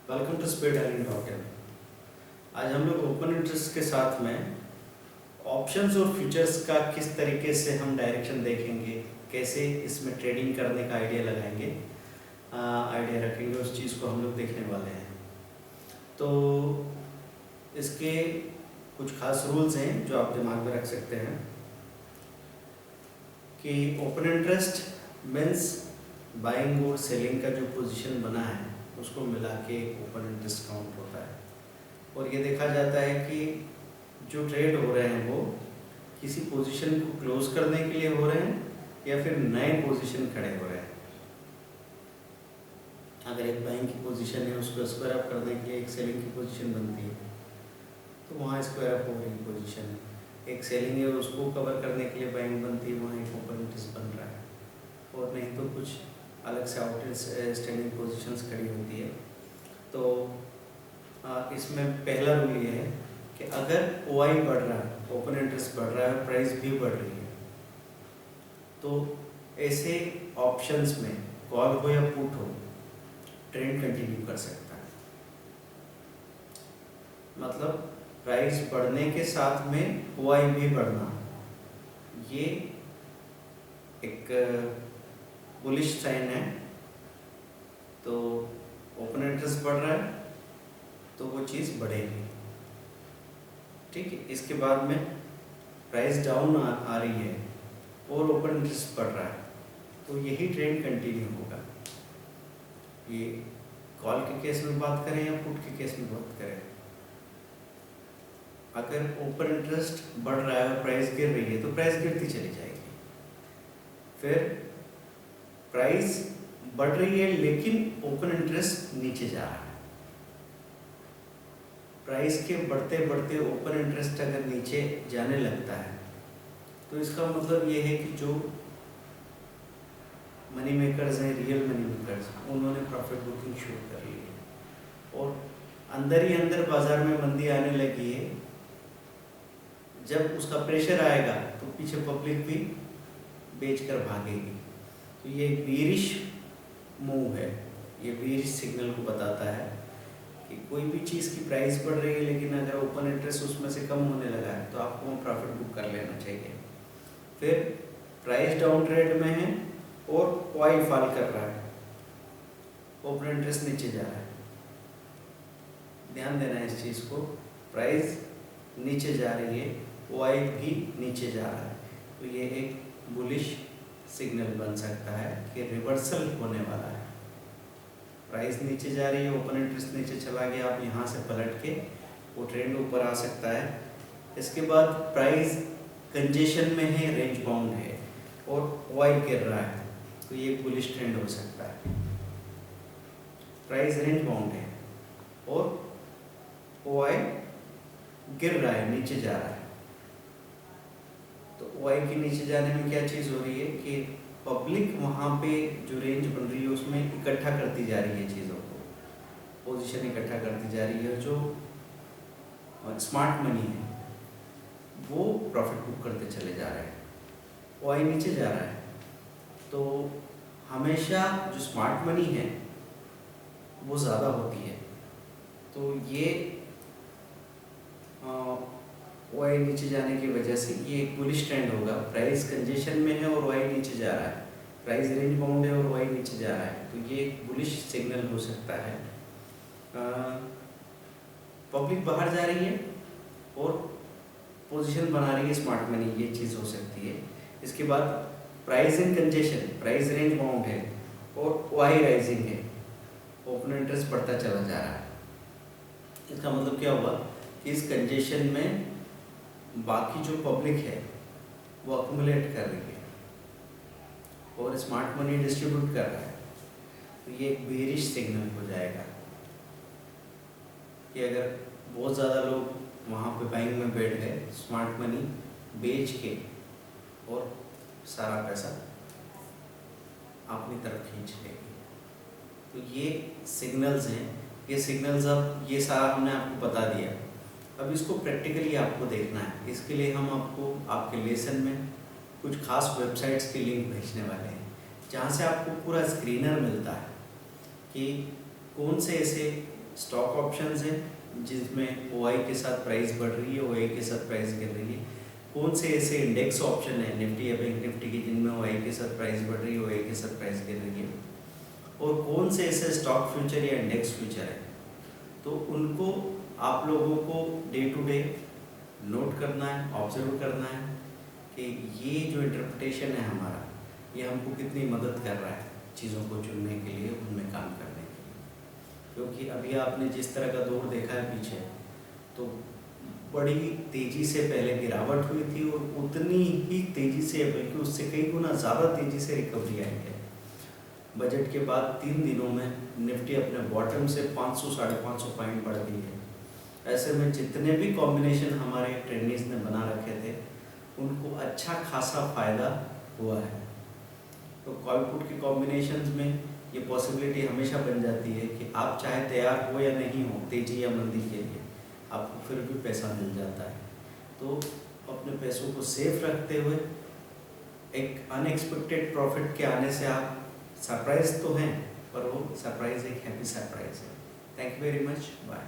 Welcome to speed earning talk. आज हम लोग ओपन इंटरेस्ट के साथ में ऑप्शंस और फ्यूचर्स का किस तरीके से हम डायरेक्शन देखेंगे, कैसे इसमें ट्रेडिंग करने का आइडिया लगाएंगे, आइडिया रखेंगे, उस चीज़ को हम लोग देखने वाले हैं। तो इसके कुछ खास रूल्स हैं जो आप दिमाग में रख सकते हैं कि ओपन इंटरेस्ट मीन्स बाइंग और सेलिंग का जो पोजीशन बना है उसको मिला के ओपन इंटरेस्ट काउंट होता है। और ये देखा जाता है कि जो ट्रेड हो रहे हैं वो किसी पोजीशन को क्लोज करने के लिए हो रहे हैं या फिर नए पोजीशन खड़े हो रहे हैं। अगर एक बाइंग की पोजीशन है उसको स्क्वायर अप करने के लिए एक सेलिंग की पोजीशन बनती है तो वहाँ स्क्वायर अप हो रही पोजीशन है। एक सेलिंग है उसको कवर करने के लिए बाइंग बनती है, वहाँ एक ओपन इंटरेस्ट बन रहा है। और नहीं तो कुछ अलग से आउट स्टैंडिंग पोजीशंस खड़ी होती है। तो इसमें पहला रूल ये है कि अगर OI बढ़ रहा है, ओपन इंटरेस्ट बढ़ रहा है, प्राइस भी बढ़ रही है, तो ऐसे ऑप्शंस में कॉल हो या पुट हो ट्रेंड कंटिन्यू कर सकता है। मतलब प्राइस बढ़ने के साथ में OI भी बढ़ना, ये एक बुलिश साइन है। तो ओपन इंटरेस्ट बढ़ रहा है तो वो चीज़ बढ़ेगी, ठीक है। इसके बाद में प्राइस डाउन आ रही है और ओपन इंटरेस्ट बढ़ रहा है तो यही ट्रेंड कंटिन्यू होगा। ये कॉल के केस में बात करें या पुट के केस में बात करें, अगर ओपन इंटरेस्ट बढ़ रहा है और प्राइस गिर रही है तो प्राइस गिरती चली जाएगी। फिर प्राइस बढ़ रही है लेकिन ओपन इंटरेस्ट नीचे जा रहा है। प्राइस के बढ़ते बढ़ते ओपन इंटरेस्ट अगर नीचे जाने लगता है तो इसका मतलब ये है कि जो मनी मेकर्स हैं, रियल मनी मेकर्स, उन्होंने प्रॉफिट बुकिंग शुरू कर ली है और अंदर ही अंदर बाजार में मंदी आने लगी है। जब उसका प्रेशर आएगा तो पीछे पब्लिक भी बेचकर भागेगी। तो ये बीरिश मूव है, ये बीरिश सिग्नल को बताता है कि कोई भी चीज़ की प्राइस बढ़ रही है लेकिन अगर ओपन इंटरेस्ट उसमें से कम होने लगा है तो आपको वहाँ प्रॉफिट बुक कर लेना चाहिए। फिर प्राइस डाउन ट्रेड में है और OI फॉल कर रहा है, ओपन इंटरेस्ट नीचे जा रहा है। ध्यान देना है इस चीज़ को, प्राइस नीचे जा रही है, OI भी नीचे जा रहा है, तो ये एक बुलिश सिग्नल बन सकता है कि रिवर्सल होने वाला है। प्राइस नीचे जा रही है, ओपन इंटरेस्ट नीचे चला गया, आप यहाँ से पलट के वो ट्रेंड ऊपर आ सकता है। इसके बाद प्राइस कंजेशन में है, रेंज बाउंड है और OI गिर रहा है तो ये बुलिश ट्रेंड हो सकता है। प्राइस रेंज बाउंड है और OI गिर रहा है, नीचे जा रहा है, तो OI के नीचे जाने में क्या चीज़ हो रही है कि पब्लिक वहाँ पे जो रेंज बन रही है उसमें इकट्ठा करती जा रही है चीज़ों को, पोजीशन इकट्ठा करती जा रही है। जो स्मार्ट मनी है वो प्रॉफिट बुक करते चले जा रहे हैं, OI नीचे जा रहा है। तो हमेशा जो स्मार्ट मनी है वो ज़्यादा होती है, तो ये OI नीचे जाने की वजह से ये एक बुलिश ट्रेंड होगा। प्राइस कंजेशन में है और OI नीचे जा रहा है, प्राइस रेंज बाउंड है और OI नीचे जा रहा है, तो ये एक बुलिश सिग्नल हो सकता है। पब्लिक बाहर जा रही है और पोजीशन बना रही है स्मार्ट मनी, ये चीज़ हो सकती है। इसके बाद price in congestion, price range bound है और OI राइजिंग है, ओपन इंटरेस्ट बढ़ता चला जा रहा है। इसका मतलब क्या हुआ कि इस कंजेशन में बाकी जो पब्लिक है वो अक्यूमुलेट कर रही है और स्मार्ट मनी डिस्ट्रीब्यूट कर रहा है, तो ये एक बेरिश सिग्नल हो जाएगा कि अगर बहुत ज़्यादा लोग वहाँ पे बाइंग में बैठ गए, स्मार्ट मनी बेच के और सारा पैसा अपनी तरफ खींच लेगी। तो ये सिग्नल्स हैं, ये सिग्नल्स अब ये सारा हमने आपको बता दिया। अब इसको प्रैक्टिकली आपको देखना है। इसके लिए हम आपको आपके लेसन में कुछ खास वेबसाइट्स के लिंक भेजने वाले हैं जहाँ से आपको पूरा स्क्रीनर मिलता है कि कौन से ऐसे स्टॉक ऑप्शंस हैं जिसमें ओआई के साथ प्राइस बढ़ रही है, ओआई के साथ प्राइस गिर रही है। कौन से ऐसे इंडेक्स ऑप्शन है निफ्टी या बैंक निफ्टी के जिनमें ओआई के साथ प्राइस बढ़ रही है, ओआई के साथ प्राइस गिर रही है, और कौन से ऐसे स्टॉक फ्यूचर या इंडेक्स फ्यूचर है, तो उनको आप लोगों को डे टू डे नोट करना है, ऑब्जर्व करना है कि ये जो इंटरप्रिटेशन है हमारा, ये हमको कितनी मदद कर रहा है चीज़ों को चुनने के लिए, उनमें काम करने के लिए। क्योंकि अभी आपने जिस तरह का दौर देखा है पीछे, तो बड़ी तेज़ी से पहले गिरावट हुई थी और उतनी ही तेज़ी से, बल्कि उससे कई गुना ज़्यादा तेज़ी से रिकवरी आई है। बजट के बाद 3 दिनों में निफ्टी अपने बॉटम से 500-550 पॉइंट बढ़ गई है। ऐसे में जितने भी कॉम्बिनेशन हमारे ट्रेंडर्स ने बना रखे थे, उनको अच्छा खासा फ़ायदा हुआ है। तो कॉल पुट के कॉम्बिनेशंस में ये पॉसिबिलिटी हमेशा बन जाती है कि आप चाहे तैयार हो या नहीं हो तेज़ी या मंदी के लिए, आपको फिर भी पैसा मिल जाता है। तो अपने पैसों को सेफ रखते हुए एक अनएक्सपेक्टेड प्रॉफिट के आने से आप सरप्राइज तो हैं, पर वो सरप्राइज एक हैप्पी सरप्राइज है। Thank you very much, bye.